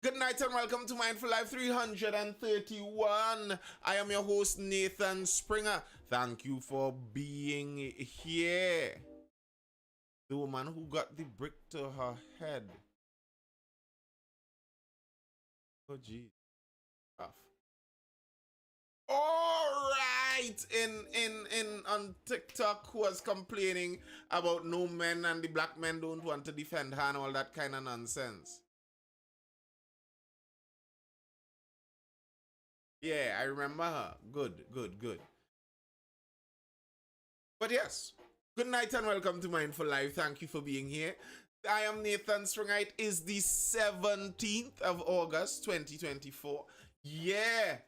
Good night and welcome to Mindful Life 331. I am your host, Nathan Springer. Thank you for being here. The woman who got the brick to her head. Oh, geez. Tough. All right, in on TikTok, who was complaining about no men and the black men don't want to defend her and all that kind of nonsense. Yeah, I remember her. Good, good, good. But yes, good night and welcome to Mindful Life. Thank you for being here. I am Nathan Springer. It is the 17th of August, 2024. Yeah,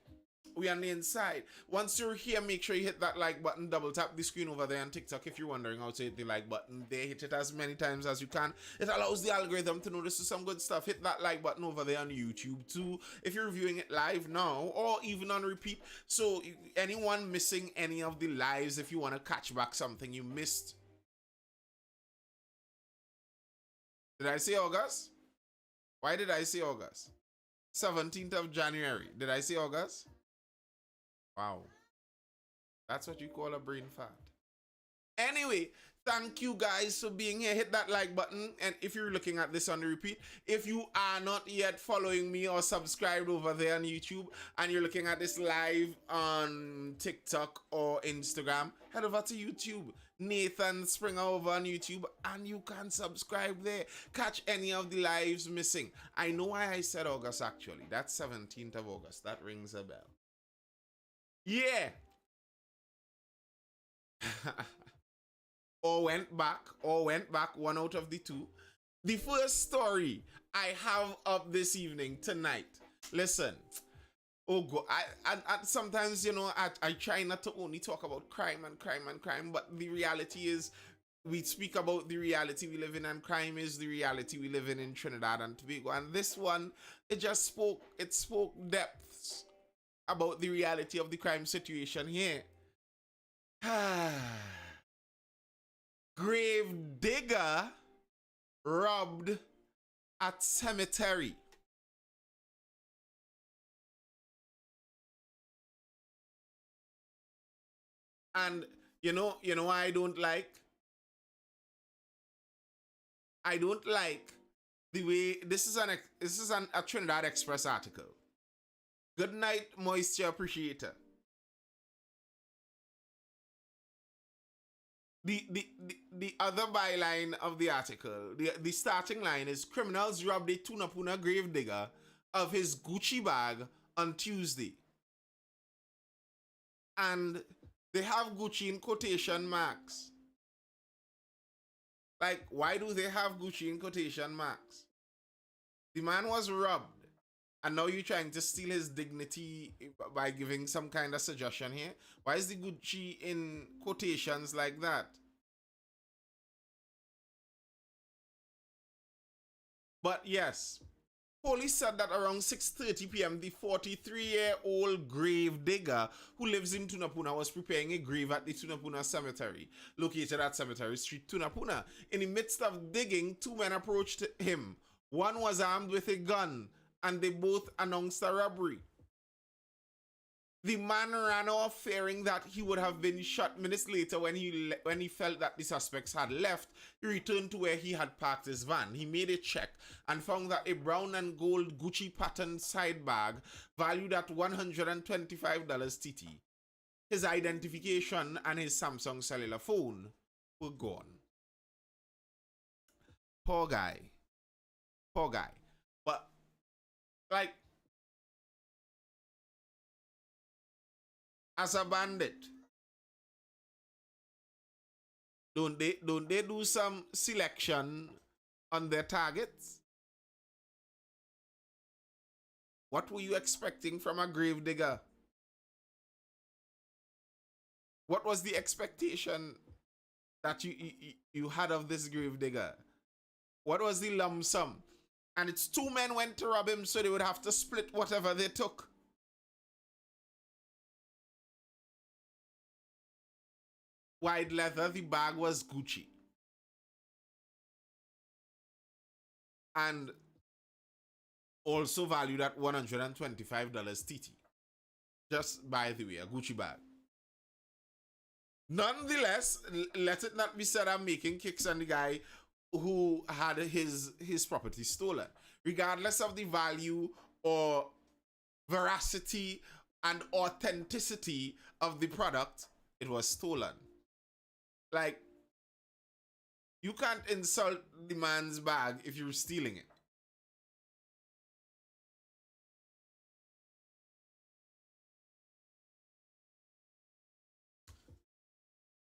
we are on the inside. Once you're here, make sure you hit that like button. Double tap the screen over there on TikTok if you're wondering how to hit the like button. There, hit it as many times as you can. It allows the algorithm to notice some good stuff. Hit that like button over there on YouTube too if you're viewing it live now or even on repeat. So anyone missing any of the lives, if you want to catch back something you missed. Did I say August? Why did I say August? 17th of January. Did I say August? Wow. That's what you call a brain fart. Anyway, thank you guys for being here. Hit that like button. And if you're looking at this on the repeat, if you are not yet following me or subscribed over there on YouTube and you're looking at this live on TikTok or Instagram, head over to YouTube. Nathan Springer over on YouTube and you can subscribe there. Catch any of the lives missing. I know why I said August actually. That's 17th of August. That rings a bell. Yeah. or went back, one out of the two. The first story I have up this evening, tonight. Listen, oh God, I sometimes, I try not to only talk about crime, but the reality is we speak about the reality we live in, and crime is the reality we live in Trinidad and Tobago. And this one, it spoke depths about the reality of the crime situation here. Grave digger robbed at cemetery. And you know I don't like the way this is a Trinidad Express article. Good night, moisture appreciator. The other byline of the article, the starting line is: criminals robbed a Tunapuna gravedigger of his Gucci bag on Tuesday. And they have Gucci in quotation marks. Like, why do they have Gucci in quotation marks? The man was robbed, and now you're trying to steal his dignity by giving some kind of suggestion here. Why is the Gucci in quotations like that? But yes, police said that around 6:30 p.m., the 43-year-old grave digger who lives in Tunapuna was preparing a grave at the Tunapuna Cemetery, located at Cemetery Street, Tunapuna. In the midst of digging, two men approached him. One was armed with a gun, and they both announced a robbery. The man ran off, fearing that he would have been shot. Minutes later, when he felt that the suspects had left, he returned to where he had parked his van. He made a check and found that a brown and gold Gucci patterned side bag valued at $125 TT, his identification, and his Samsung cellular phone were gone. Poor guy. Poor guy. But, like, as a bandit, don't they do some selection on their targets? What were you expecting from a gravedigger? What was the expectation that you had of this gravedigger? What was the lump sum? And it's two men went to rob him, so they would have to split whatever they took. White leather, the bag was Gucci. And also valued at $125 TT. Just by the way, a Gucci bag. Nonetheless, let it not be said I'm making kicks on the guy who had his property stolen. Regardless of the value or veracity and authenticity of the product, it was stolen. Like, you can't insult the man's bag if you're stealing it.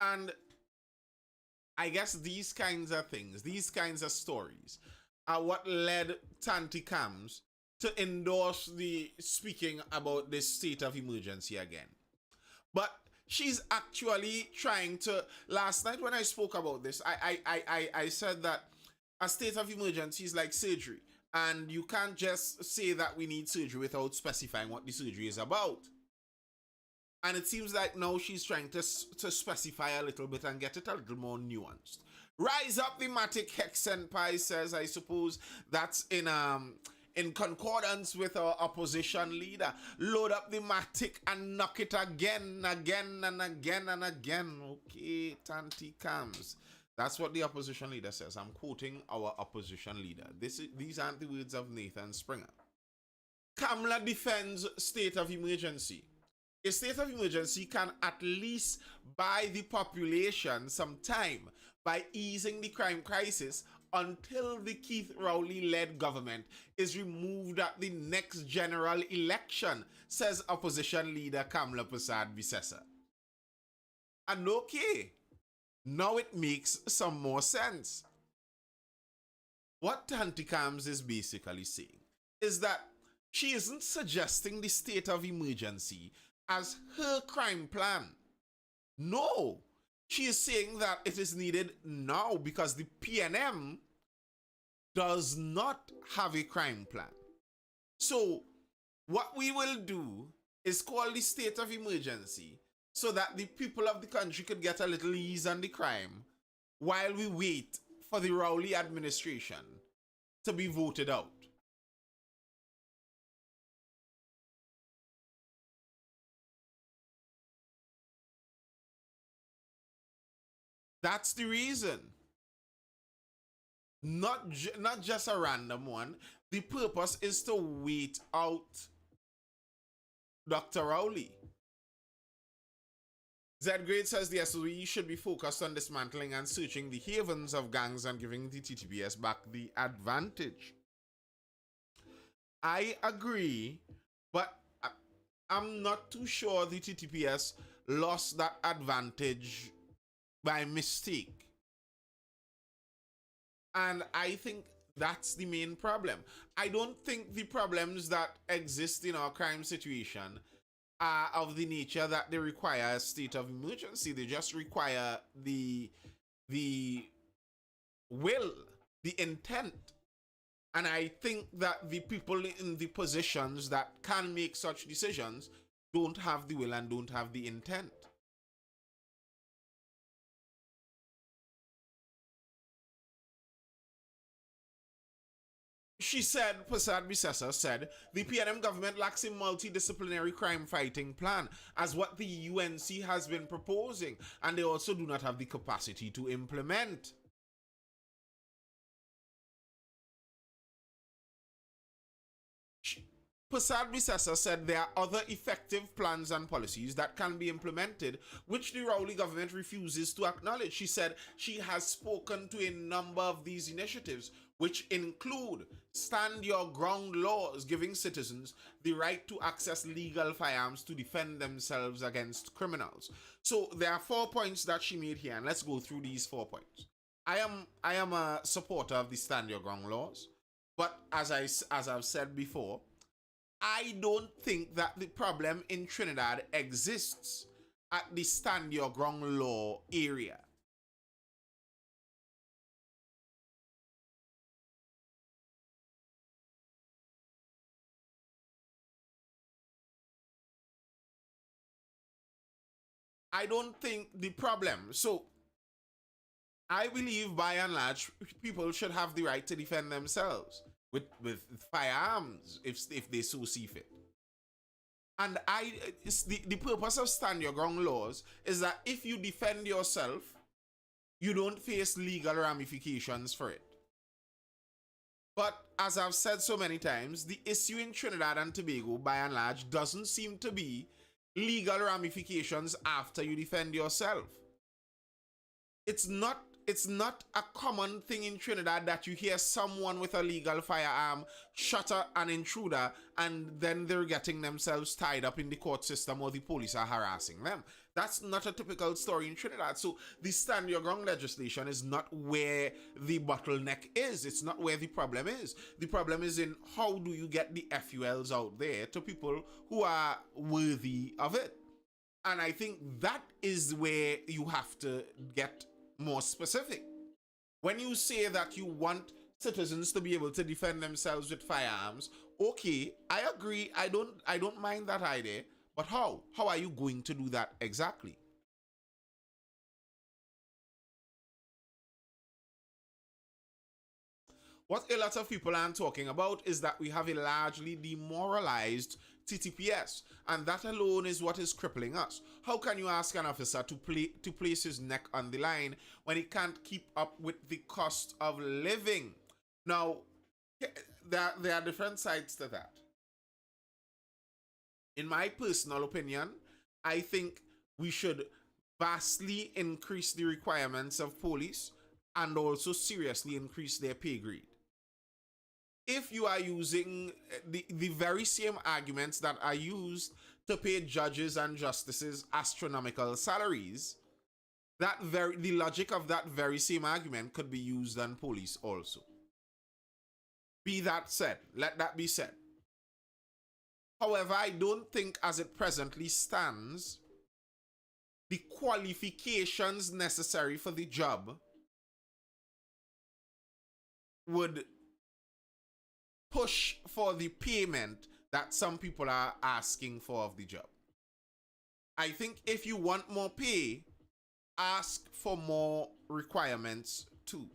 And I guess these kinds of things, these kinds of stories, are what led Tanti Cams to endorse the speaking about this state of emergency again. But she's actually trying to. Last night when I spoke about this, I said that a state of emergency is like surgery, and you can't just say that we need surgery without specifying what the surgery is about. And it seems like now she's trying to specify a little bit and get it a little more nuanced. Rise up the Matic Hex Senpai says, I suppose that's in concordance with our opposition leader. Load up the Matic and knock it again, again, and again, and again. Okay, Tanti Cams. That's what the opposition leader says. I'm quoting our opposition leader. These aren't the words of Nathan Springer. Kamla defends state of emergency. A state of emergency can at least buy the population some time by easing the crime crisis until the Keith Rowley-led government is removed at the next general election, says opposition leader Kamla Prasad Visesa. And okay, now it makes some more sense. What Tanti Cams is basically saying is that she isn't suggesting the state of emergency as her crime plan. No, she is saying that it is needed now because the PNM does not have a crime plan. So what we will do is call the state of emergency so that the people of the country could get a little ease on the crime while we wait for the Rowley administration to be voted out. That's the reason. Not just a random one. The purpose is to wait out Dr. Rowley. Z-Grade says the SOE should be focused on dismantling and searching the havens of gangs and giving the TTPS back the advantage. I agree, but I'm not too sure the TTPS lost that advantage by mistake. And I think that's the main problem. I don't think the problems that exist in our crime situation are of the nature that they require a state of emergency. They just require the will, the intent. And I think that the people in the positions that can make such decisions don't have the will and don't have the intent. She said, Prasad Bisesa said, the PNM government lacks a multidisciplinary crime fighting plan, as what the UNC has been proposing, and they also do not have the capacity to implement. Prasad Bisesa said there are other effective plans and policies that can be implemented, which the Rowley government refuses to acknowledge. She said she has spoken to a number of these initiatives, which include stand your ground laws, giving citizens the right to access legal firearms to defend themselves against criminals. So there are 4 points that she made here, and let's go through these 4 points. I am a supporter of the stand your ground laws, but as I've said before, I don't think that the problem in Trinidad exists at the stand your ground law area. I don't think the problem. So I believe by and large people should have the right to defend themselves. with firearms if they so see fit. And it's the purpose of stand your ground laws is that if you defend yourself, you don't face legal ramifications for it. But as I've said so many times, the issue in Trinidad and Tobago, by and large, doesn't seem to be legal ramifications after you defend yourself. It's not a common thing in Trinidad that you hear someone with a legal firearm shot an intruder and then they're getting themselves tied up in the court system or the police are harassing them. That's not a typical story in Trinidad. So the stand your ground legislation is not where the bottleneck is. It's not where the problem is. The problem is in how do you get the FULs out there to people who are worthy of it. And I think that is where you have to get more specific. When you say that you want citizens to be able to defend themselves with firearms, okay, I agree. I don't mind that idea. But how? How are you going to do that exactly? What a lot of people aren't talking about is that we have a largely demoralized TTPS, and that alone is what is crippling us. How can you ask an officer to place his neck on the line when he can't keep up with the cost of living? Now, there are different sides to that. In my personal opinion, I think we should vastly increase the requirements of police and also seriously increase their pay grade. If you are using the very same arguments that are used to pay judges and justices astronomical salaries, the logic of that very same argument could be used on police also. Be that said, let that be said. However, I don't think as it presently stands, the qualifications necessary for the job would push for the payment that some people are asking for of the job. I think if you want more pay, ask for more requirements too.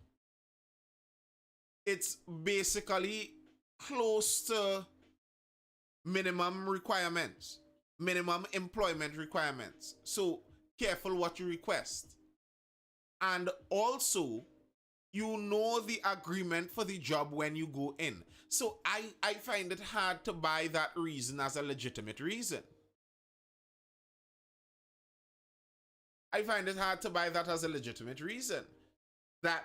It's basically close to minimum requirements, minimum employment requirements. So careful what you request. And also, you know the agreement for the job when you go in. So I find it hard to buy that reason as a legitimate reason. I find it hard to buy that as a legitimate reason. That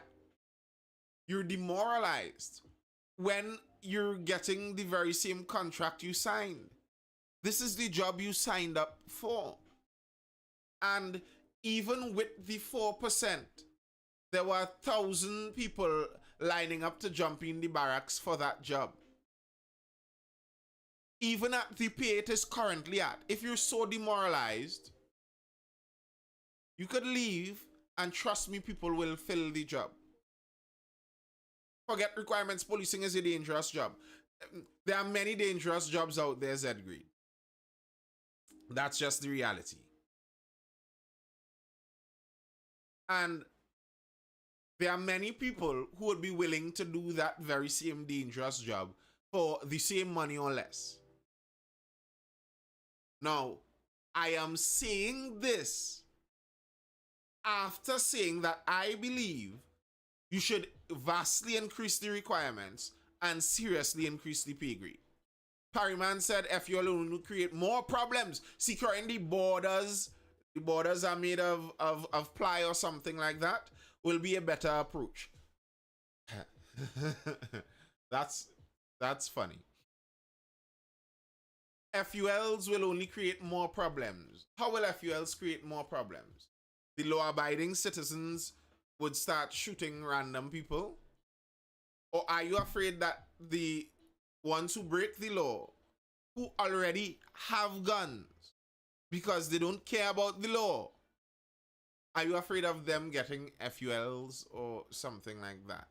you're demoralized when you're getting the very same contract you signed. This is the job you signed up for. And even with the 4%, there were 1,000 people lining up to jump in the barracks for that job. Even at the pay it is currently at, if you're so demoralized, you could leave and trust me, people will fill the job. Forget requirements, policing is a dangerous job. There are many dangerous jobs out there, Zed Green. That's just the reality. And there are many people who would be willing to do that very same dangerous job for the same money or less. Now, I am saying this after saying that I believe you should vastly increase the requirements and seriously increase the pay grade. Parryman said FUL will create more problems. Securing the borders are made of ply or something like that, will be a better approach. That's funny. FULs will only create more problems. How will FULs create more problems? The law-abiding citizens would start shooting random people? Or are you afraid that the ones who break the law, who already have guns because they don't care about the law, are you afraid of them getting FULs or something like that?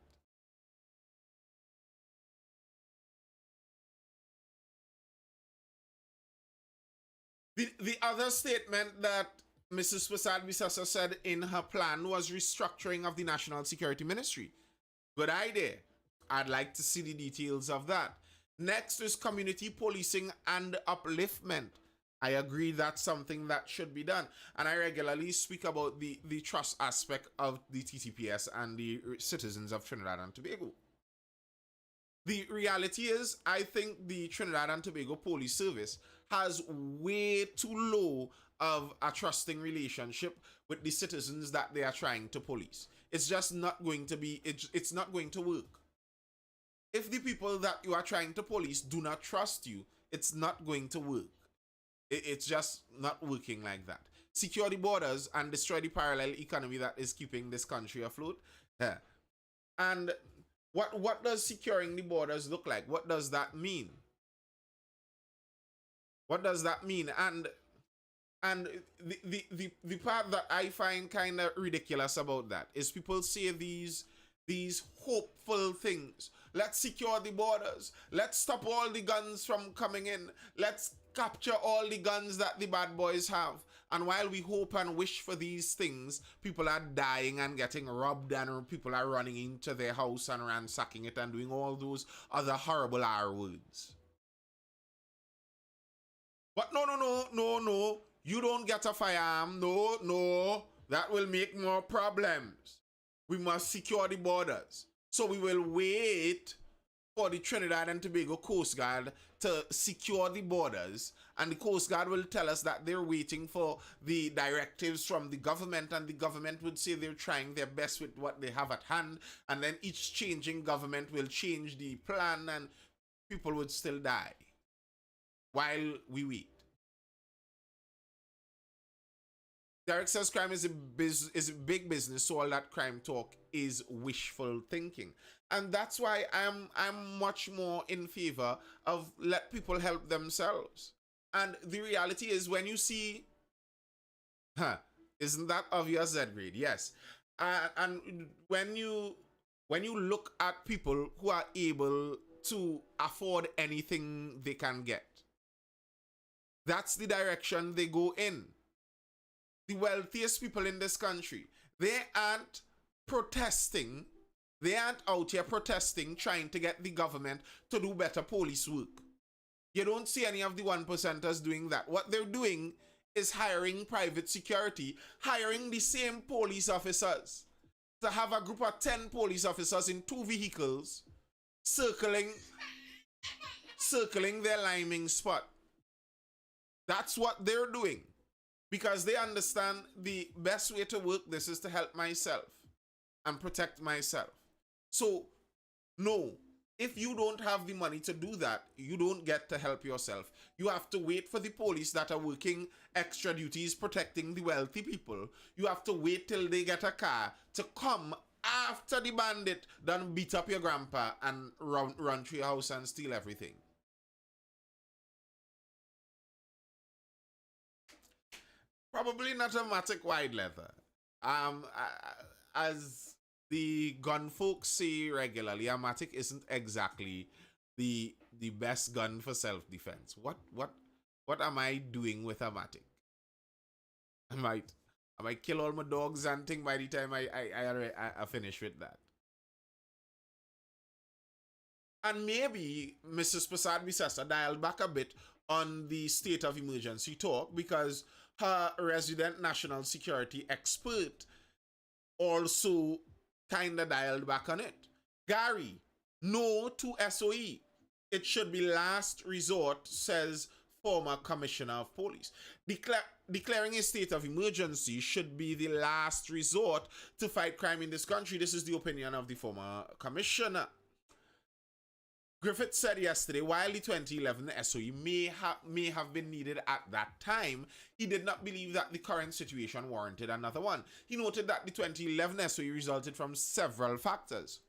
The other statement that Mrs. Prasad Bisasa said in her plan was restructuring of the National Security Ministry. Good idea. I'd like to see the details of that. Next is community policing and upliftment. I agree that's something that should be done. And I regularly speak about the trust aspect of the TTPS and the citizens of Trinidad and Tobago. The reality is, I think the Trinidad and Tobago Police Service has way too low of a trusting relationship with the citizens that they are trying to police. It's just not going to be, it's not going to work. If the people that you are trying to police do not trust you, it's not going to work. It's just not working like that. Secure the borders and destroy the parallel economy that is keeping this country afloat. Yeah. And what does securing the borders look like? What does that mean? What does that mean? And the part that I find kind of ridiculous about that is people say these hopeful things. Let's secure the borders. Let's stop all the guns from coming in. Let's capture all the guns that the bad boys have. And while we hope and wish for these things, people are dying and getting robbed, and people are running into their house and ransacking it and doing all those other horrible R words. But no. You don't get a firearm. No. That will make more problems. We must secure the borders. So we will wait for the Trinidad and Tobago Coast Guard to secure the borders, and the Coast Guard will tell us that they're waiting for the directives from the government, and the government would say they're trying their best with what they have at hand, and then each changing government will change the plan, and people would still die while we wait. Derek says crime is a big business, so all that crime talk is wishful thinking. And that's why I'm much more in favor of let people help themselves. And the reality is, when you see, isn't that obvious, Z grade? Yes. And when you look at people who are able to afford anything they can get, that's the direction they go in. The wealthiest people in this country, they aren't protesting. They aren't out here protesting, trying to get the government to do better police work. You don't see any of the 1%ers doing that. What they're doing is hiring private security, hiring the same police officers to have a group of 10 police officers in 2 vehicles circling their liming spot. That's what they're doing. Because they understand the best way to work this is to help myself and protect myself. So, no, if you don't have the money to do that, you don't get to help yourself. You have to wait for the police that are working extra duties protecting the wealthy people. You have to wait till they get a car to come after the bandit done beat up your grandpa and run through your house and steal everything. Probably not a Matic wide leather. As the gun folks say regularly, a Matic isn't exactly the best gun for self-defense. What am I doing with a Matic? I might kill all my dogs and thing by the time I finish with that. And maybe Mrs. Prasad Bisessa dialed back a bit on the state of emergency talk, because her resident national security expert also kind of dialed back on it. Gary, no to SOE. It should be last resort, says former commissioner of police. Declaring a state of emergency should be the last resort to fight crime in this country. This is the opinion of the former commissioner. Griffith said yesterday, while the 2011 SOE may have been needed at that time, he did not believe that the current situation warranted another one. He noted that the 2011 SOE resulted from several factors.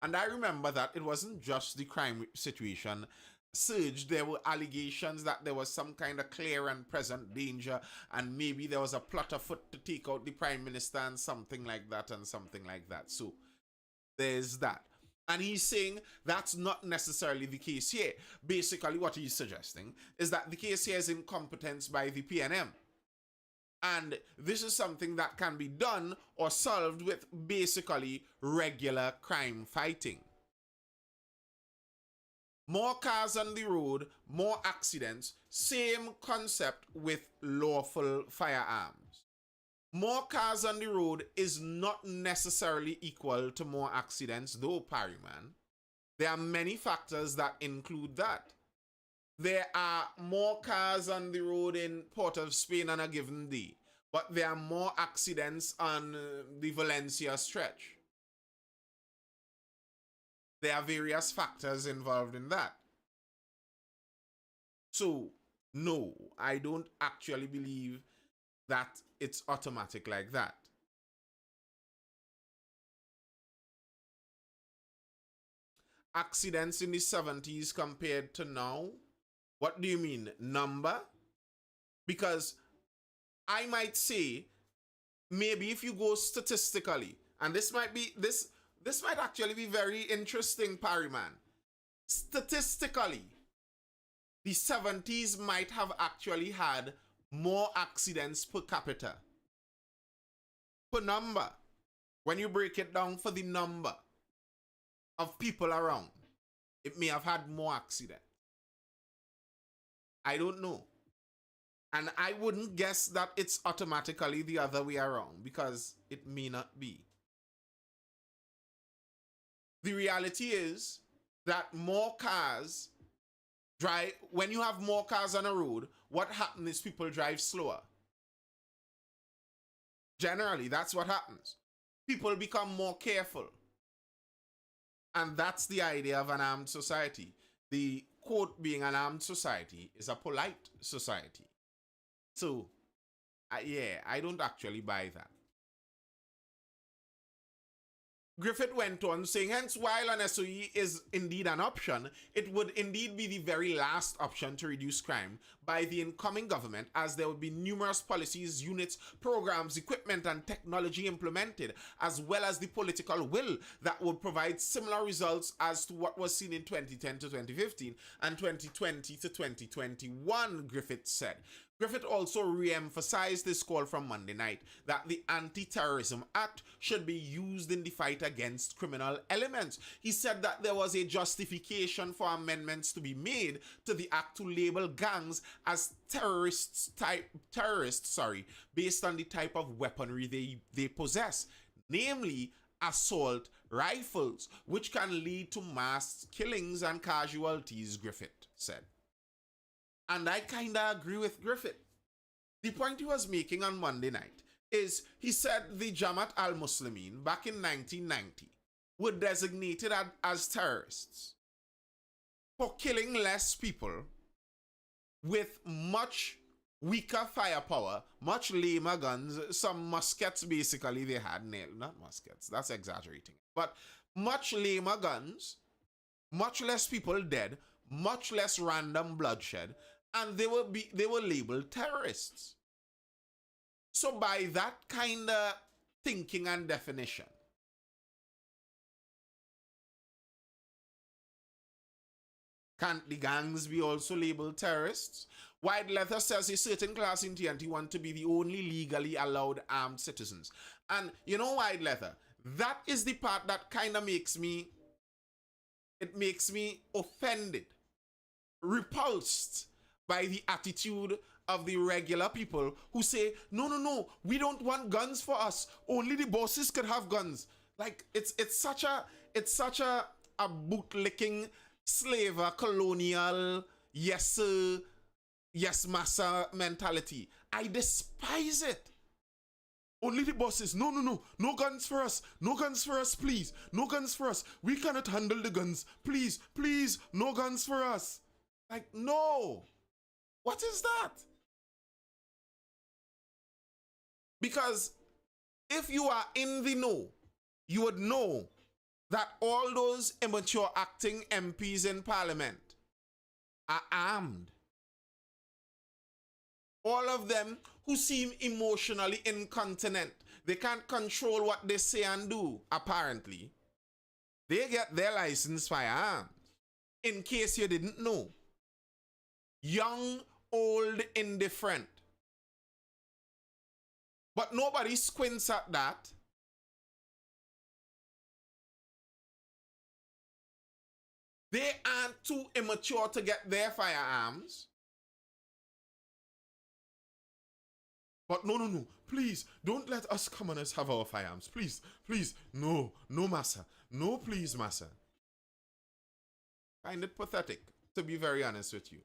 And I remember that it wasn't just the crime situation surged. There were allegations that there was some kind of clear and present danger, and maybe there was a plot afoot to take out the Prime Minister and something like that. So there's that. And he's saying that's not necessarily the case here. Basically, what he's suggesting is that the case here is incompetence by the PNM. And this is something that can be done or solved with basically regular crime fighting. More cars on the road, more accidents, same concept with lawful firearms. More cars on the road is not necessarily equal to more accidents, though, Parryman. There are many factors that include that. There are more cars on the road in Port of Spain on a given day, but there are more accidents on the Valencia stretch. There are various factors involved in that. So, no, I don't actually believe that it's automatic like that. Accidents in the 70s compared to now? What do you mean? Number? Because I might say, maybe if you go statistically, and this might actually be very interesting, Parryman. Statistically, the 70s might have actually had more accidents per capita. Per number. When you break it down for the number of people around, it may have had more accidents. I don't know. And I wouldn't guess that it's automatically the other way around, because it may not be. The reality is that more cars drive, when you have more cars on a road, what happens is people drive slower. Generally, that's what happens. People become more careful. And that's the idea of an armed society. The quote being, an armed society is a polite society. So, yeah, I don't actually buy that. Griffith went on saying, hence, while an SOE is indeed an option, it would indeed be the very last option to reduce crime by the incoming government, as there would be numerous policies, units, programs, equipment, and technology implemented, as well as the political will that would provide similar results as to what was seen in 2010 to 2015 and 2020 to 2021, Griffith said. Griffith also re-emphasized this call from Monday night that the Anti-Terrorism Act should be used in the fight against criminal elements. He said that there was a justification for amendments to be made to the act to label gangs as terrorists, based on the type of weaponry they possess, namely assault rifles, which can lead to mass killings and casualties, Griffith said. And I kind of agree with Griffith. The point he was making on Monday night is, he said the Jamaat al-Muslimin back in 1990 were designated as terrorists for killing less people with much weaker firepower, much lamer guns, some muskets basically they had, not muskets, that's exaggerating, but much lamer guns, much less people dead, much less random bloodshed, and they were labeled terrorists. So by that kind of thinking and definition, can't the gangs be also labeled terrorists? White Leather says a certain class in TNT want to be the only legally allowed armed citizens. And you know, White Leather, that is the part that kind of makes me offended, repulsed by the attitude of the regular people who say, no, we don't want guns for us. Only the bosses could have guns. Like, it's such a bootlicking, slaver, colonial, yes sir, yes massa mentality. I despise it. Only the bosses. No guns for us. No guns for us, please. No guns for us. We cannot handle the guns. Please, no guns for us. Like, no. What is that? Because if you are in the know, you would know that all those immature acting MPs in Parliament are armed. All of them who seem emotionally incontinent. They can't control what they say and do, apparently. They get their licensed firearms. In case you didn't know. Young, old, indifferent. But nobody squints at that. They aren't too immature to get their firearms. But no. Please, don't let us commoners have our firearms. Please, please. No, massa. No, please, massa. Find it pathetic, to be very honest with you.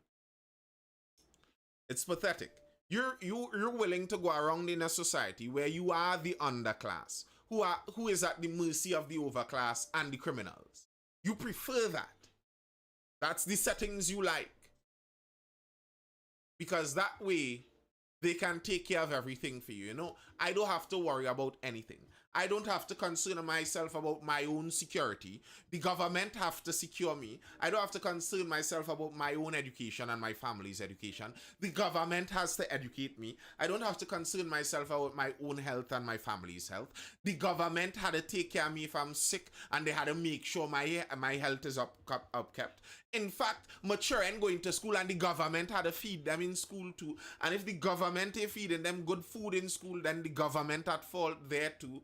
It's pathetic. You're willing to go around in a society where you are the underclass, who is at the mercy of the overclass and the criminals. You prefer that. That's the settings you like. Because that way, they can take care of everything for you, you know? I don't have to worry about anything. I don't have to concern myself about my own security. The government have to secure me. I don't have to concern myself about my own education and my family's education. The government has to educate me. I don't have to concern myself about my own health and my family's health. The government had to take care of me if I'm sick, and they had to make sure my health is upkept. In fact, my children going to school, and the government had to feed them in school too. And if the government is feeding them good food in school, then the government at fault there too.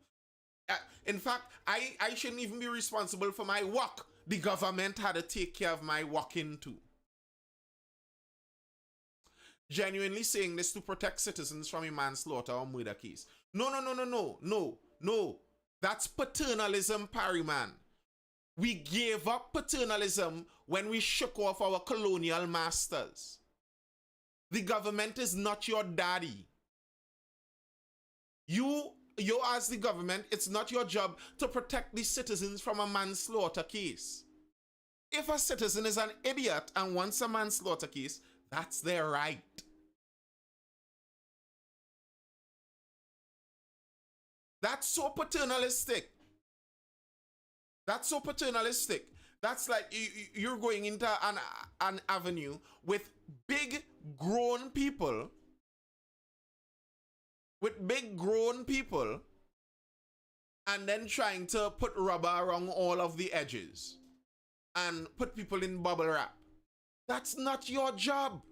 In fact, I shouldn't even be responsible for my work. The government had to take care of my working too. Genuinely saying this to protect citizens from a manslaughter or murder case. No. That's paternalism, Parryman. We gave up paternalism when we shook off our colonial masters. The government is not your daddy. You as the government, it's not your job to protect the citizens from a manslaughter case. If a citizen is an idiot and wants a manslaughter case, that's their right. That's so paternalistic. That's so paternalistic. That's like you're going into an avenue with big grown people, and then trying to put rubber around all of the edges and put people in bubble wrap. That's not your job.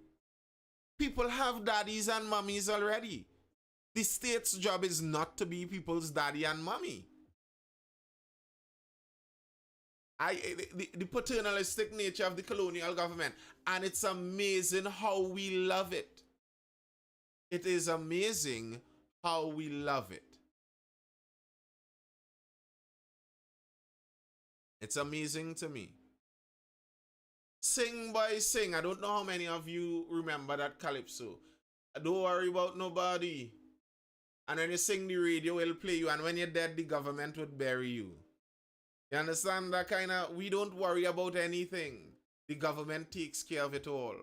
People have daddies and mummies already. The state's job is not to be people's daddy and mummy. The paternalistic nature of the colonial government, and it's amazing how we love it. It is amazing how we love it. It's amazing to me. Sing, boy, sing. I don't know how many of you remember that calypso. Don't worry about nobody. And when you sing, the radio will play you, and when you're dead, the government would bury you. You understand that kind of, we don't worry about anything. The government takes care of it all.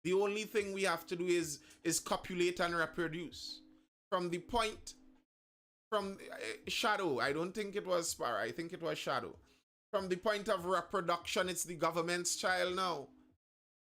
The only thing we have to do is copulate and reproduce. From the point, from Shadow, I don't think it was Sparrow, I think it was Shadow. From the point of reproduction, it's the government's child now.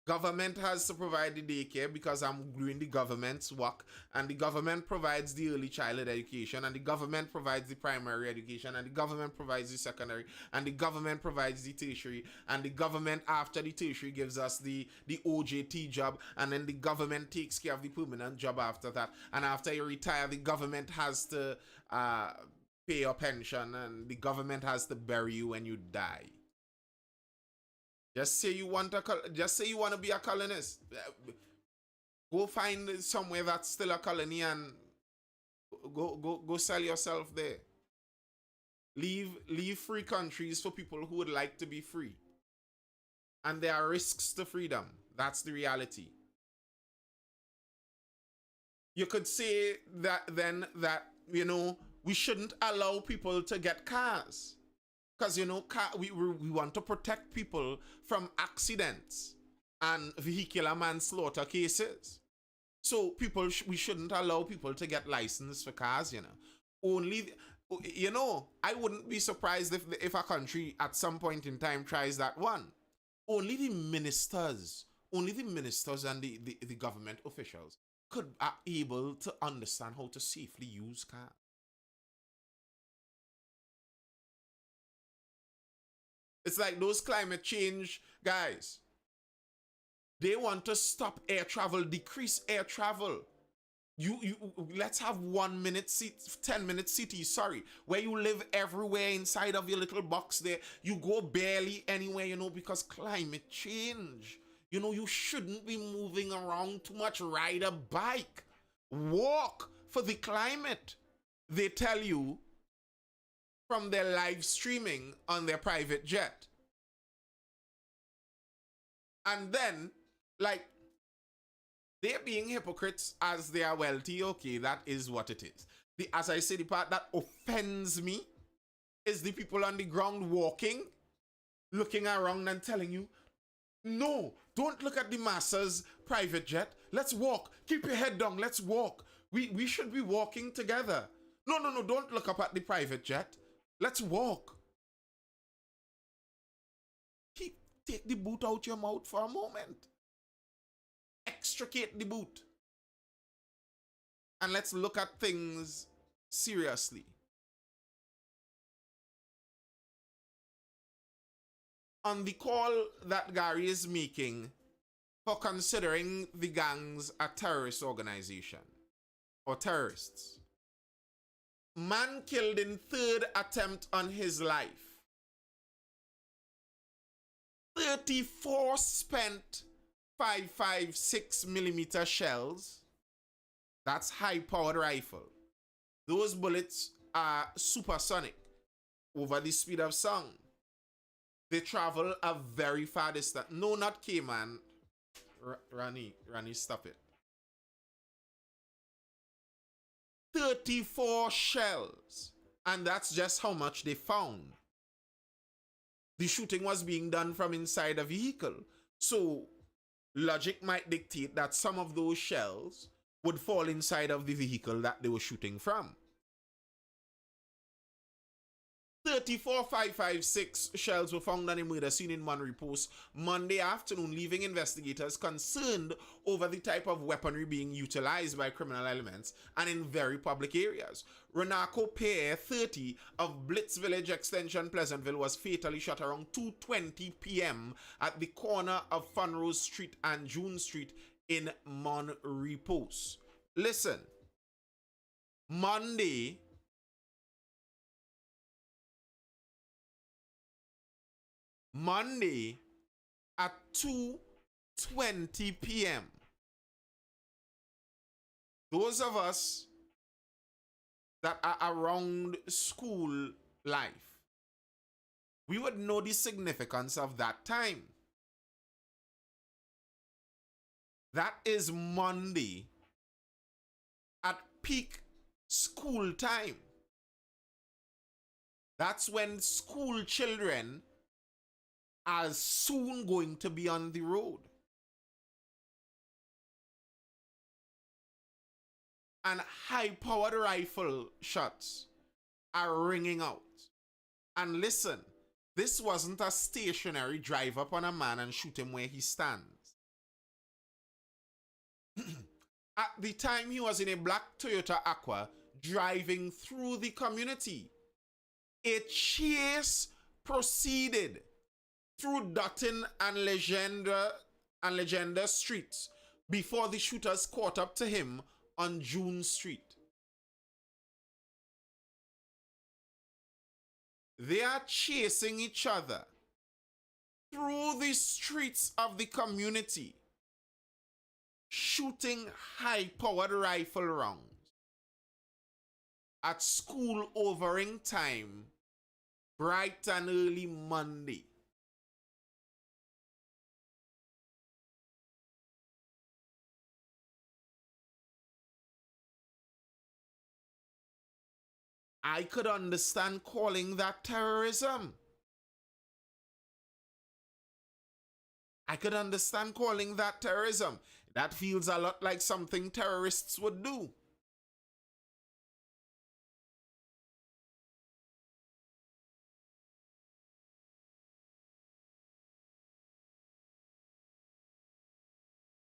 Government has to provide the daycare because I'm doing the government's work, and the government provides the early childhood education, and the government provides the primary education, and the government provides the secondary, and the government provides the tertiary, and the government after the tertiary gives us the OJT job, and then the government takes care of the permanent job after that. And after you retire, the government has to pay your pension, and the government has to bury you when you die. Just say you want to be a colonist. Go find somewhere that's still a colony and go sell yourself there. Leave free countries for people who would like to be free. And there are risks to freedom. That's the reality. You could say that then that, you know, we shouldn't allow people to get cars. Because, you know, we want to protect people from accidents and vehicular manslaughter cases. So we shouldn't allow people to get license for cars, you know. Only, you know, I wouldn't be surprised if a country at some point in time tries that one. Only the ministers and the government officials are able to understand how to safely use cars. It's like those climate change guys. They want to stop air travel, decrease air travel. You let's have 1 minute 10 minute cities, sorry, where you live everywhere inside of your little box there. You go barely anywhere, because climate change. You shouldn't be moving around too much. Ride a bike, walk for the climate. They tell you from their live streaming on their private jet. And then, like, they're being hypocrites as they are wealthy. Okay, that is what it is. As I say, the part that offends me is the people on the ground walking, looking around and telling you, no, don't look at the masses private jet. Let's walk. Keep your head down. Let's walk. We should be walking together. No, no, no, don't look up at the private jet. Let's walk. Take the boot out your mouth for a moment. Extricate the boot. And let's look at things seriously. On the call that Gary is making for considering the gangs a terrorist organization or terrorists, man killed in third attempt on his life. 34 spent 5.56mm shells. That's high-powered rifle. Those bullets are supersonic, over the speed of sound. They travel a very far distance. No, not K-Man. Rani, stop it. 34 shells. And that's just how much they found. The shooting was being done from inside a vehicle. So logic might dictate that some of those shells would fall inside of the vehicle that they were shooting from. 34 5.56 shells were found on a murder scene in Monterey Post Monday afternoon, leaving investigators concerned over the type of weaponry being utilized by criminal elements and in very public areas. Renako Pair, 30, of Blitz Village Extension, Pleasantville, was fatally shot around 2:20 p.m. at the corner of Funrose Street and June Street in Monterey Post. Listen, Monday at 2:20 p.m. Those of us that are around school life, we would know the significance of that time. That is Monday at peak school time. That's when school children are soon going to be on the road. And high-powered rifle shots are ringing out. And listen, this wasn't a stationary drive up on a man and shoot him where he stands. At the time, he was in a black Toyota Aqua driving through the community. A chase proceeded through Dutton and Legenda streets before the shooters caught up to him on June Street. They are chasing each other through the streets of the community, shooting high-powered rifle rounds at school overing time, bright and early Monday. I could understand calling that terrorism. I could understand calling that terrorism. That feels a lot like something terrorists would do.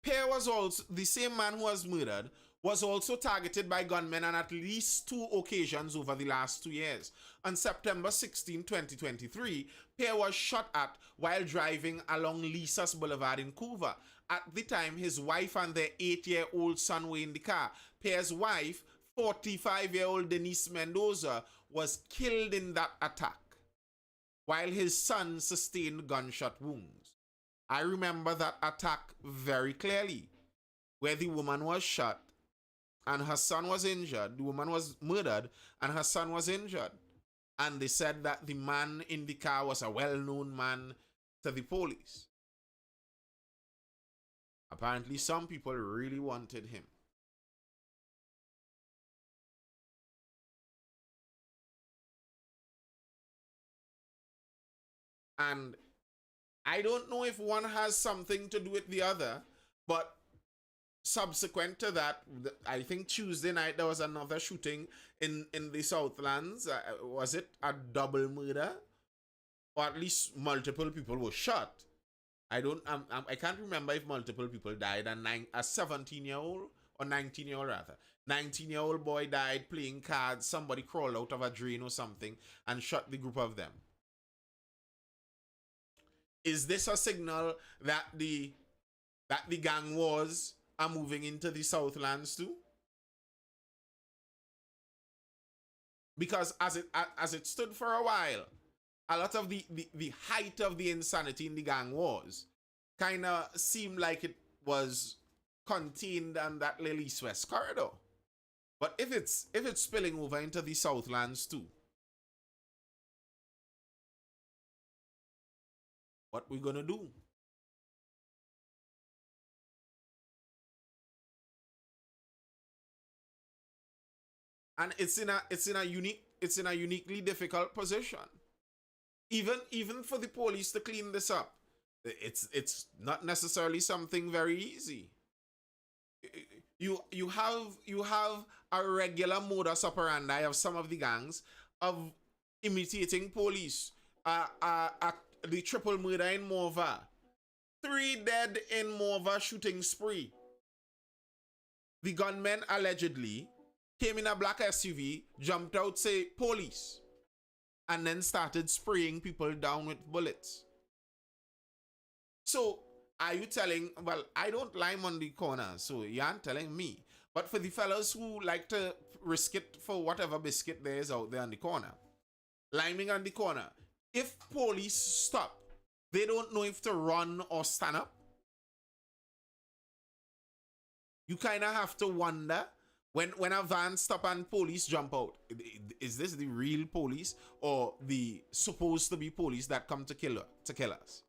Pear was also, the same man who was murdered, was also targeted by gunmen on at least 2 occasions over the last 2 years. On September 16, 2023, Pierre was shot at while driving along Lisas Boulevard in Couva. At the time, his wife and their 8-year-old son were in the car. Pierre's wife, 45-year-old Denise Mendoza, was killed in that attack, while his son sustained gunshot wounds. I remember that attack very clearly, where the woman was shot and her son was injured. The woman was murdered and her son was injured. And they said that the man in the car was a well-known man to the police. Apparently, some people really wanted him. And I don't know if one has something to do with the other, but subsequent to that, I think Tuesday night there was another shooting in the Southlands. Was it a double murder? Or at least multiple people were shot. I can't remember if multiple people died. And a 17-year-old or 19-year-old rather. 19-year-old boy died playing cards. Somebody crawled out of a drain or something and shot the group of them. Is this a signal that the gang wars are moving into the Southlands too? Because as it stood for a while, a lot of the height of the insanity in the gang wars kind of seemed like it was contained on that little east-west corridor. But if it's spilling over into the Southlands too, what we gonna do? And it's in a uniquely difficult position. Even for the police to clean this up, it's not necessarily something very easy. You have a regular modus operandi of some of the gangs of imitating police. The triple murder in Morva, 3 dead in Morva shooting spree. The gunmen allegedly came in a black SUV, jumped out, say police, and then started spraying people down with bullets. So, are you telling, well, I don't lime on the corner, so you aren't telling me. But for the fellas who like to risk it for whatever biscuit there is out there on the corner, liming on the corner, if police stop, they don't know if to run or stand up. You kind of have to wonder, when a van stop and police jump out, is this the real police or the supposed to be police that come to kill us?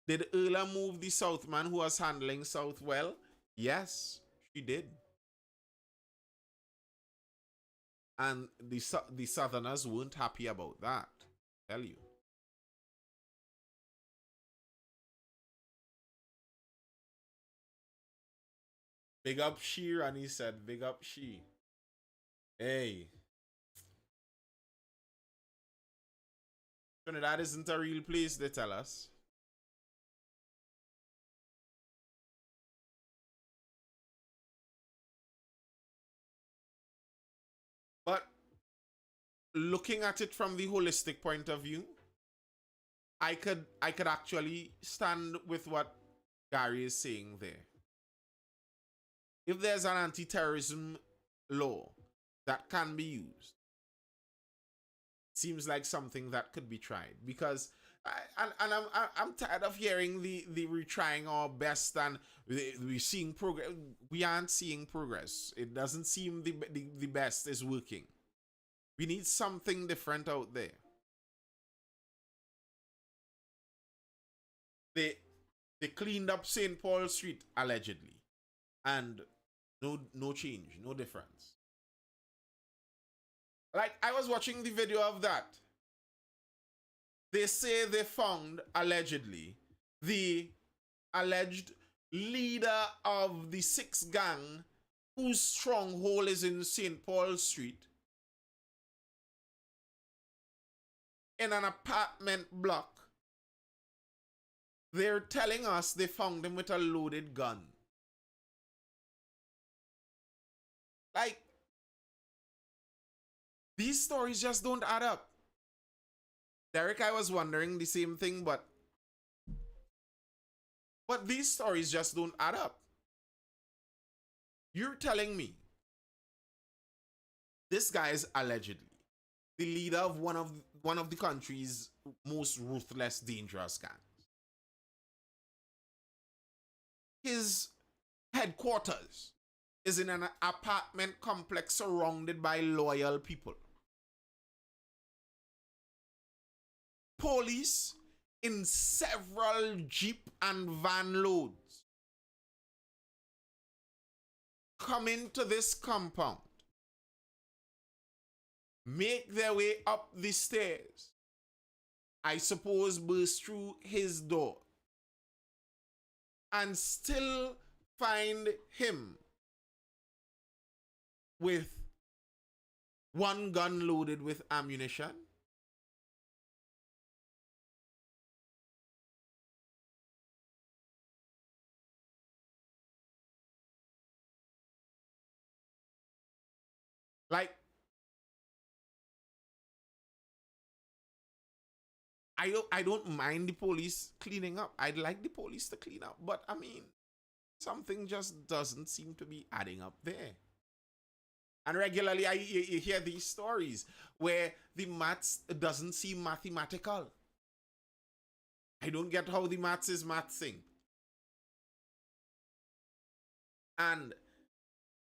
Did Erla move the Southman who was handling South well? Yes, she did. And the Southerners weren't happy about that, I tell you. Big up she, Rani said. Big up she. Hey. Trinidad isn't a real place, they tell us. But looking at it from the holistic point of view, I could actually stand with what Gary is saying there. If there's an anti-terrorism law that can be used, it seems like something that could be tried. Because I'm tired of hearing the we're trying our best and we're seeing progress. We aren't seeing progress. It doesn't seem the best is working. We need something different out there. They cleaned up St. Paul Street allegedly, and no change, no difference. Like, I was watching the video of that. They say they found, allegedly, the alleged leader of the 6th gang whose stronghold is in St. Paul Street. in an apartment block. They're telling us they found him with a loaded gun. Like, these stories just don't add up. Derek, I was wondering the same thing, but these stories just don't add up. You're telling me this guy is allegedly the leader of one of the country's most ruthless, dangerous gangs. His headquarters is in an apartment complex surrounded by loyal people. Police in several jeep and van loads come into this compound, make their way up the stairs, I suppose burst through his door, and still find him with one gun loaded with ammunition. Like, I don't mind the police cleaning up. I'd like the police to clean up, but I mean, something just doesn't seem to be adding up there. And regularly, you hear these stories where the maths doesn't seem mathematical. I don't get how the maths is mathsing. And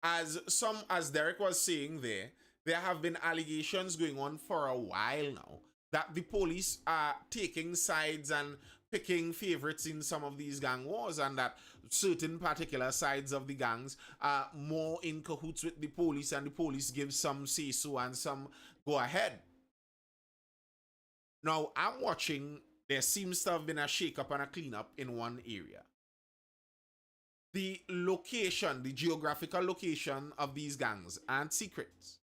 as Derek was saying there have been allegations going on for a while now that the police are taking sides and picking favorites in some of these gang wars, and that certain particular sides of the gangs are more in cahoots with the police, and the police give some say-so and some go ahead. Now, I'm watching, there seems to have been a shake-up and a clean-up in one area. The location, the geographical location of these gangs aren't secrets.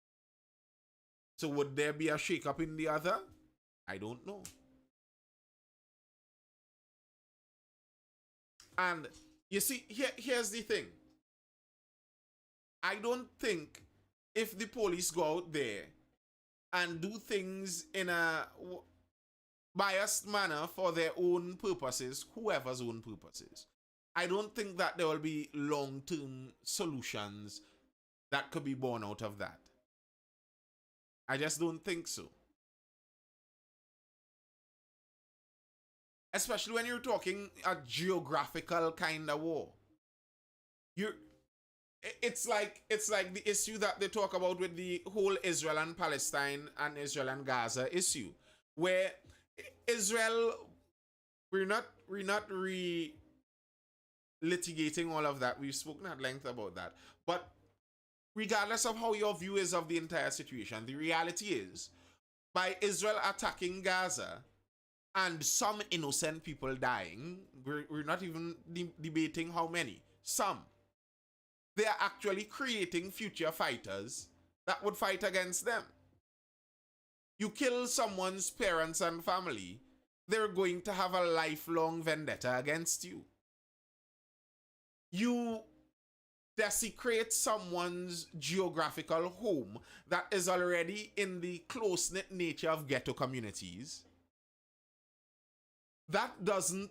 So would there be a shake-up in the other? I don't know. And you see, here's the thing. I don't think if the police go out there and do things in a biased manner for their own purposes, whoever's own purposes, I don't think that there will be long-term solutions that could be born out of that. I just don't think so. Especially when you're talking a geographical kind of war. It's like the issue that they talk about with the whole Israel and Palestine and Israel and Gaza issue, where Israel, we're not litigating all of that. We've spoken at length about that. But regardless of how your view is of the entire situation, the reality is, by Israel attacking Gaza and some innocent people dying, we're not even debating how many, some, they are actually creating future fighters that would fight against them. You kill someone's parents and family, they're going to have a lifelong vendetta against you. You desecrate someone's geographical home that is already in the close-knit nature of ghetto communities. That doesn't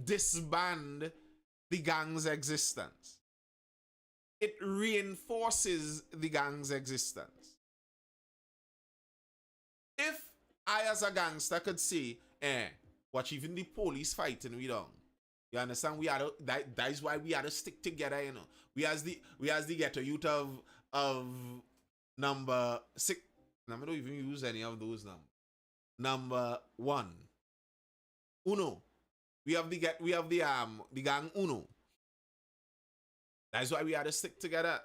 disband the gang's existence. It reinforces the gang's existence. If I as a gangster could say, watch even the police fighting we don't. You understand? We are that is why we are to stick together, you know. We as the ghetto youth of number 6. I don't even use any of those numbers. Number 1. Uno. We have the gang Uno. That's why we are to stick together.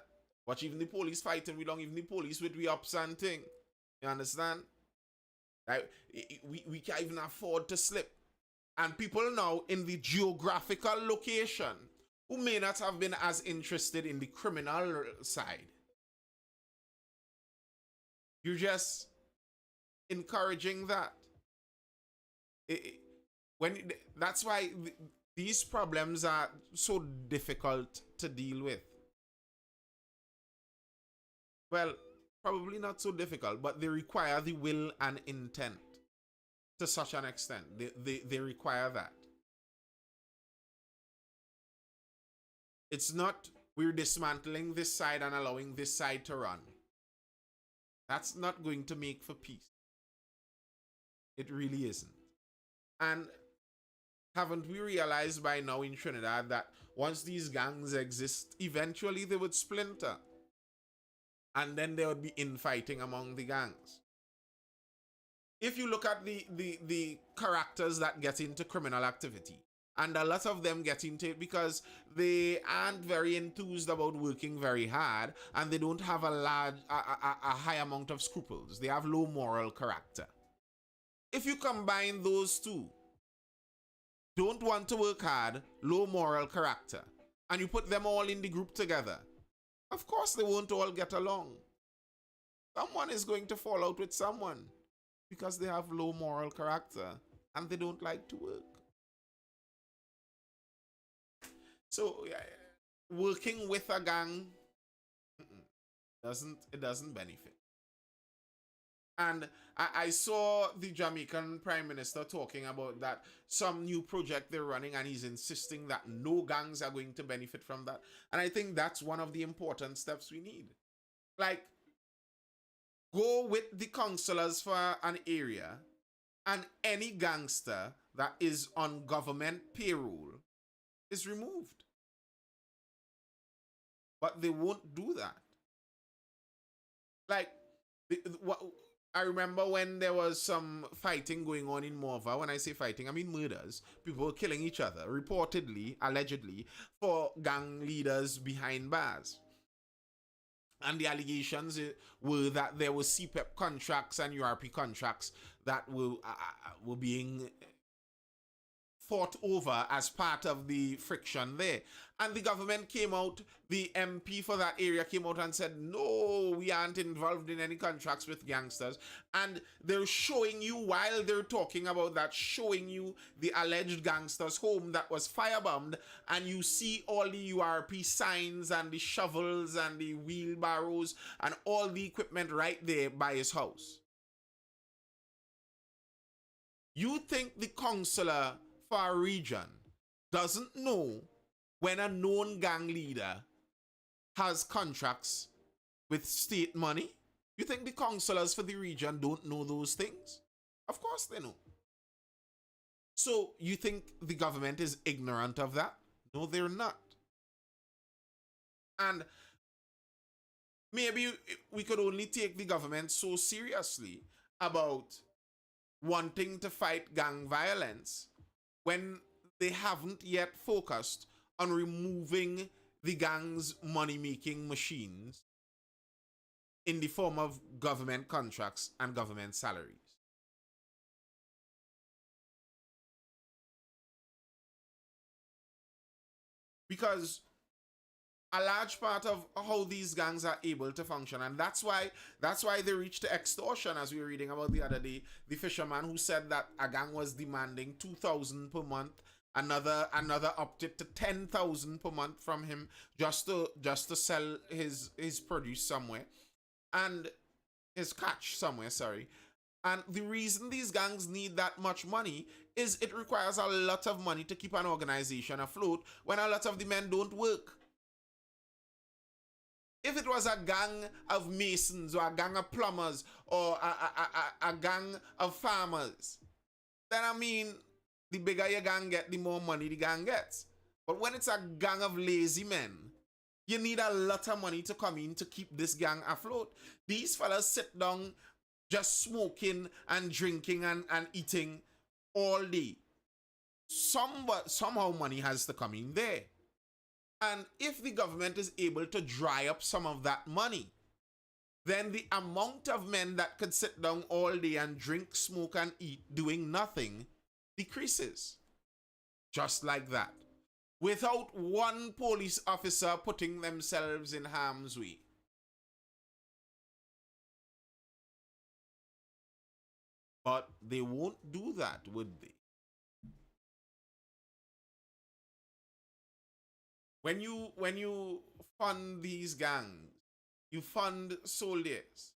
Watch even the police fighting, we don't even the police with we ups and thing. You understand? Like, we can't even afford to slip. And people now in the geographical location who may not have been as interested in the criminal side, you're just encouraging that. When that's why these problems are so difficult to deal with. Well, probably not so difficult, but they require the will and intent to such an extent. They require that. It's not we're dismantling this side and allowing this side to run. That's not going to make for peace. It really isn't. And haven't we realized by now in Trinidad that once these gangs exist, eventually they would splinter? And then there would be infighting among the gangs. If you look at the characters that get into criminal activity, and a lot of them get into it because they aren't very enthused about working very hard, and they don't have a high amount of scruples. They have low moral character. If you combine those two, don't want to work hard, low moral character, and you put them all in the group together, of course they won't all get along. Someone is going to fall out with someone because they have low moral character and they don't like to work. So working with a gang doesn't benefit. And I saw the Jamaican Prime Minister talking about that, some new project they're running, and he's insisting that no gangs are going to benefit from that. And I think that's one of the important steps we need. Like, go with the councillors for an area, and any gangster that is on government payroll is removed. But they won't do that. Like, I remember when there was some fighting going on in Morva. When I say fighting, I mean murders. People were killing each other, reportedly, allegedly, for gang leaders behind bars. And the allegations were that there were CPEP contracts and URP contracts that were being fought over as part of the friction there. And the government came out, the MP for that area came out and said, no, we aren't involved in any contracts with gangsters. And they're showing you, while they're talking about that, showing you the alleged gangster's home that was firebombed, and you see all the URP signs and the shovels and the wheelbarrows and all the equipment right there by his house. You think the councillor for a region doesn't know when a known gang leader has contracts with state money? You think the councillors for the region don't know those things? Of course they know. So you think the government is ignorant of that? No, they're not. And maybe we could only take the government so seriously about wanting to fight gang violence when they haven't yet focused on removing the gang's money-making machines in the form of government contracts and government salaries. Because a large part of how these gangs are able to function, and that's why they reached to extortion, as we were reading about the other day. The fisherman who said that a gang was demanding 2,000 per month, another upped it to 10,000 per month from him just to sell his produce somewhere, and his catch somewhere, sorry. And the reason these gangs need that much money is it requires a lot of money to keep an organization afloat when a lot of the men don't work. If it was a gang of masons or a gang of plumbers or a gang of farmers, then I mean, the bigger your gang get, the more money the gang gets. But when it's a gang of lazy men, you need a lot of money to come in to keep this gang afloat. These fellas sit down just smoking and drinking and eating all day. Somehow money has to come in there. And if the government is able to dry up some of that money, then the amount of men that could sit down all day and drink, smoke, and eat doing nothing decreases. Just like that. Without one police officer putting themselves in harm's way. But they won't do that, would they? When you fund these gangs, you fund soldiers,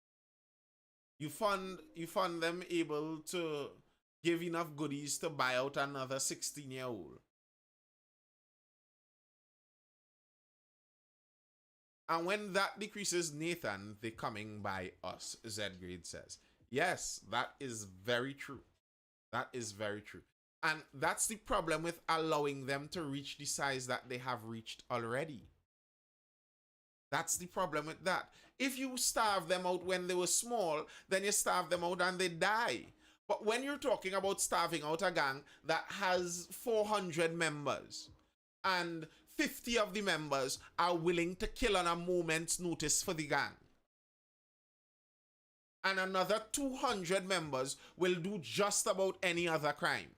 you fund them able to give enough goodies to buy out another 16-year-old. And when that decreases, Nathan, they coming by us, Z Grade says. Yes, that is very true. That is very true. And that's the problem with allowing them to reach the size that they have reached already. That's the problem with that. If you starve them out when they were small, then you starve them out and they die. But when you're talking about starving out a gang that has 400 members and 50 of the members are willing to kill on a moment's notice for the gang, and another 200 members will do just about any other crime,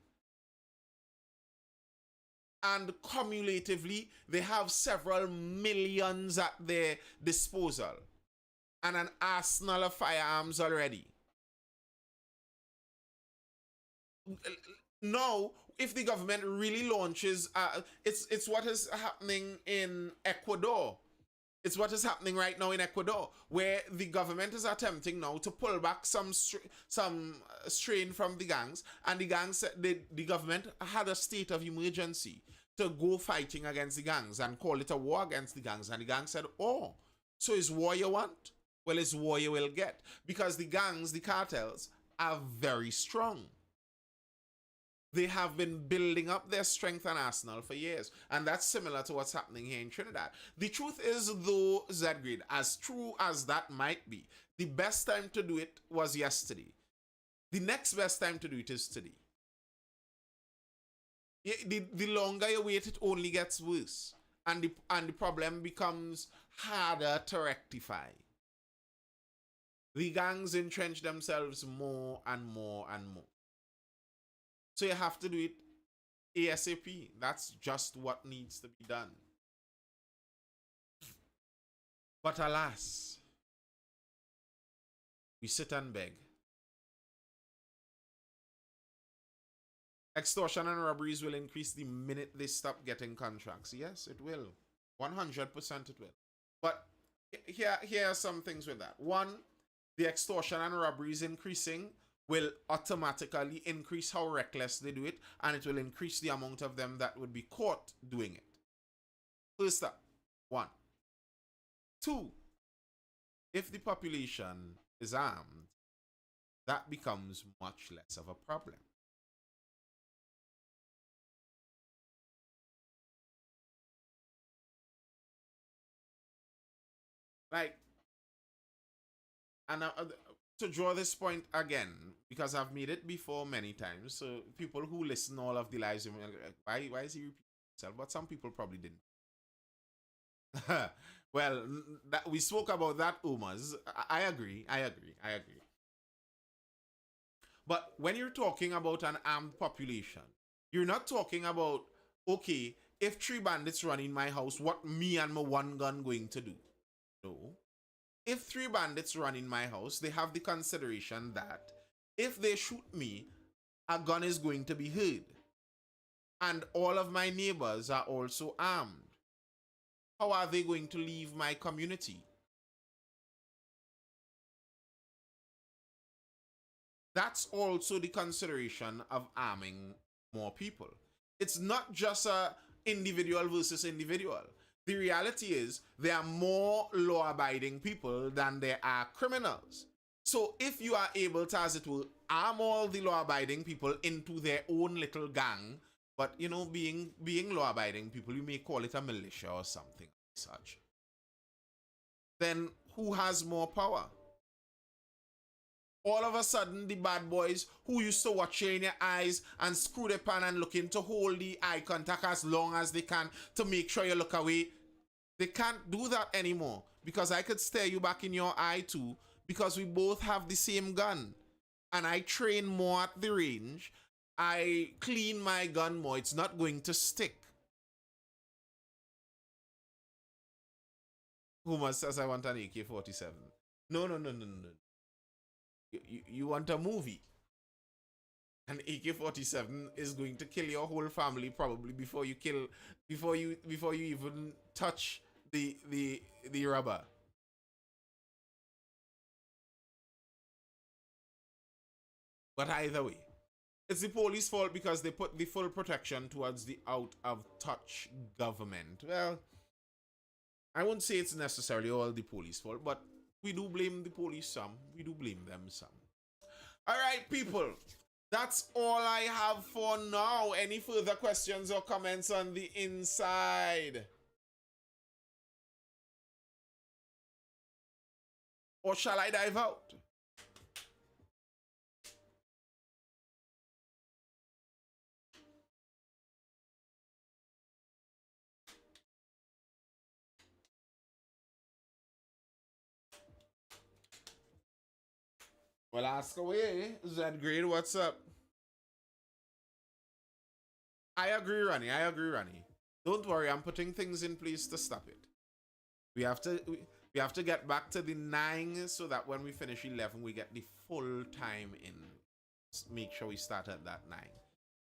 and cumulatively they have several millions at their disposal and an arsenal of firearms already. Now, if the government really launches, it's what is happening in Ecuador. It's what is happening right now in Ecuador, where the government is attempting now to pull back some strain from the gangs, and the gangs, the government had a state of emergency to go fighting against the gangs and call it a war against the gangs, and the gangs said, "Oh, so is war you want? Well, it's war you will get," because the gangs, the cartels, are very strong. They have been building up their strength and arsenal for years. And that's similar to what's happening here in Trinidad. The truth is, though, Z-Grade, as true as that might be, the best time to do it was yesterday. The next best time to do it is today. The longer you wait, it only gets worse. And the problem becomes harder to rectify. The gangs entrench themselves more and more and more. So you have to do it ASAP. That's just what needs to be done. But alas, we sit and beg. Extortion and robberies will increase the minute they stop getting contracts. Yes, it will. 100% it will. But here are some things with that. One, the extortion and robberies increasing will automatically increase how reckless they do it, and it will increase the amount of them that would be caught doing it. First up, one. Two, if the population is armed, that becomes much less of a problem. Like, and to draw this point again, because I've made it before many times, so people who listen all of the lives, why is he repeating himself? But some people probably didn't. Well, we spoke about that, Umas. I agree. But when you're talking about an armed population, you're not talking about, okay, if 3 bandits run in my house, what me and my one gun going to do? No. If 3 bandits run in my house, they have the consideration that if they shoot me, a gun is going to be heard. And all of my neighbors are also armed. How are they going to leave my community? That's also the consideration of arming more people. It's not just a individual versus individual. The reality is there are more law-abiding people than there are criminals. So if you are able to, as it were, arm all the law-abiding people into their own little gang, but, you know, being law-abiding people, you may call it a militia or something such, then who has more power? All of a sudden, the bad boys who used to watch you in your eyes and screw the pan and looking to hold the eye contact as long as they can to make sure you look away, they can't do that anymore, because I could stare you back in your eye too, because we both have the same gun. And I train more at the range. I clean my gun more. It's not going to stick. Homer says I want an AK-47. No. You want a movie. an AK-47 is going to kill your whole family probably before you even touch the rubber. But either way, it's the police fault because they put the full protection towards the out of touch government. Well, I wouldn't say it's necessarily all the police fault, but we do blame the police some. We do blame them some. All right, people. That's all I have for now. Any further questions or comments on the inside? Or shall I dive out? Well, ask away. Zed Grade, what's up? I agree, Ronnie. I agree, Ronnie. Don't worry, I'm putting things in place to stop it. We have to get back to the 9 so that when we finish 11, we get the full time in. Make sure we start at that 9.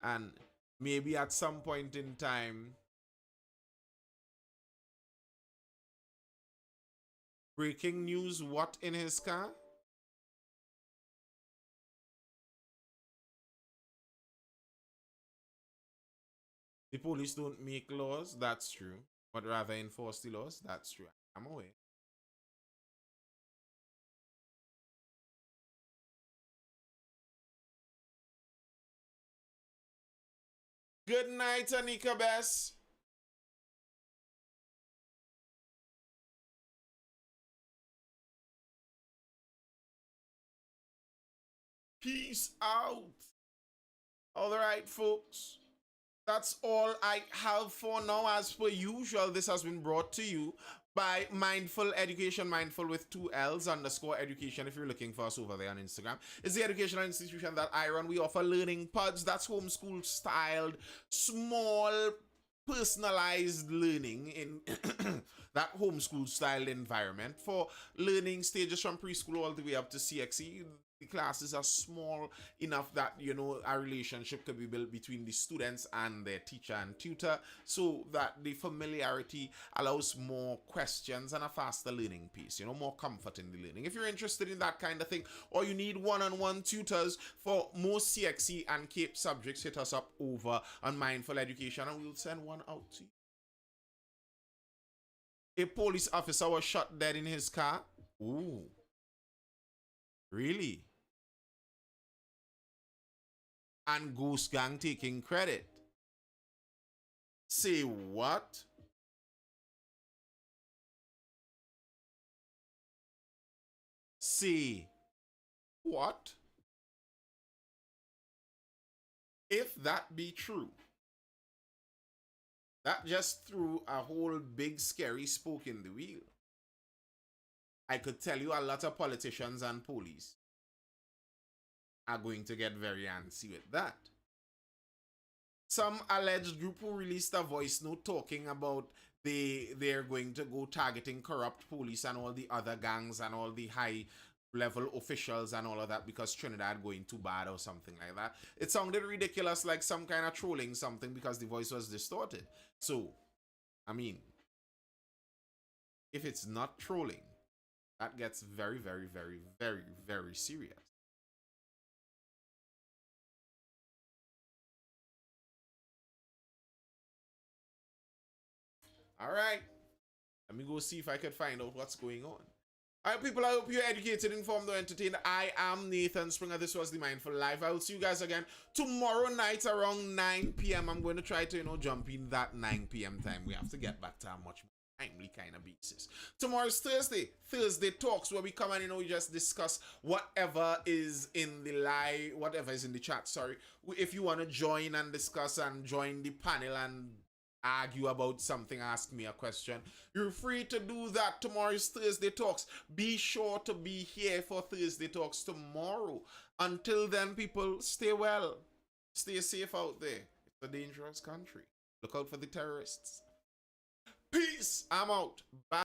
And maybe at some point in time, breaking news, what in his car? The police don't make laws, that's true. But rather enforce the laws, that's true. I'm away. Good night, Anika Bess. Peace out. All right, folks. That's all I have for now. As per usual, this has been brought to you by Mindful Education, Mindful with 2 L's _ education. If you're looking for us over there on Instagram, it's the educational institution that I run. We offer learning pods. That's homeschool styled, small, personalized learning in that homeschool styled environment for learning stages from preschool all the way up to CXE. The classes are small enough that, you know, a relationship could be built between the students and their teacher and tutor, so that the familiarity allows more questions and a faster learning pace, you know, more comfort in the learning. If you're interested in that kind of thing, or you need one-on-one tutors for most CXE and CAPE subjects, hit us up over on Mindful Education and we'll send one out to you. A police officer was shot dead in his car. Ooh. Really? And Ghost Gang taking credit. Say what? Say what? If that be true, that just threw a whole big scary spoke in the wheel. I could tell you a lot of politicians and police are going to get very antsy with that. Some alleged group who released a voice note talking about they're going to go targeting corrupt police and all the other gangs and all the high level officials and all of that because Trinidad going too bad or something like that. It sounded ridiculous, like some kind of trolling something, because the voice was distorted. So, I mean, if it's not trolling, that gets very, very, very, very, very serious. All right. Let me go see if I can find out what's going on. All right, people, I hope you're educated, informed, or entertained. I am Nathan Springer. This was the Mindful Live. I will see you guys again tomorrow night around 9 p.m. I'm going to try to, jump in that 9 p.m. time. We have to get back to a much more timely kind of basis. Tomorrow's Thursday. Thursday Talks, where we come and, we just discuss whatever is in the live, whatever is in the chat, sorry. If you want to join and discuss and join the panel and argue about something, ask me a question, you're free to do that. Tomorrow's Thursday Talks. Be sure to be here for Thursday Talks tomorrow. Until then, people, stay well, stay safe out there. It's a dangerous country. Look out for the terrorists. Peace. I'm out. Bye.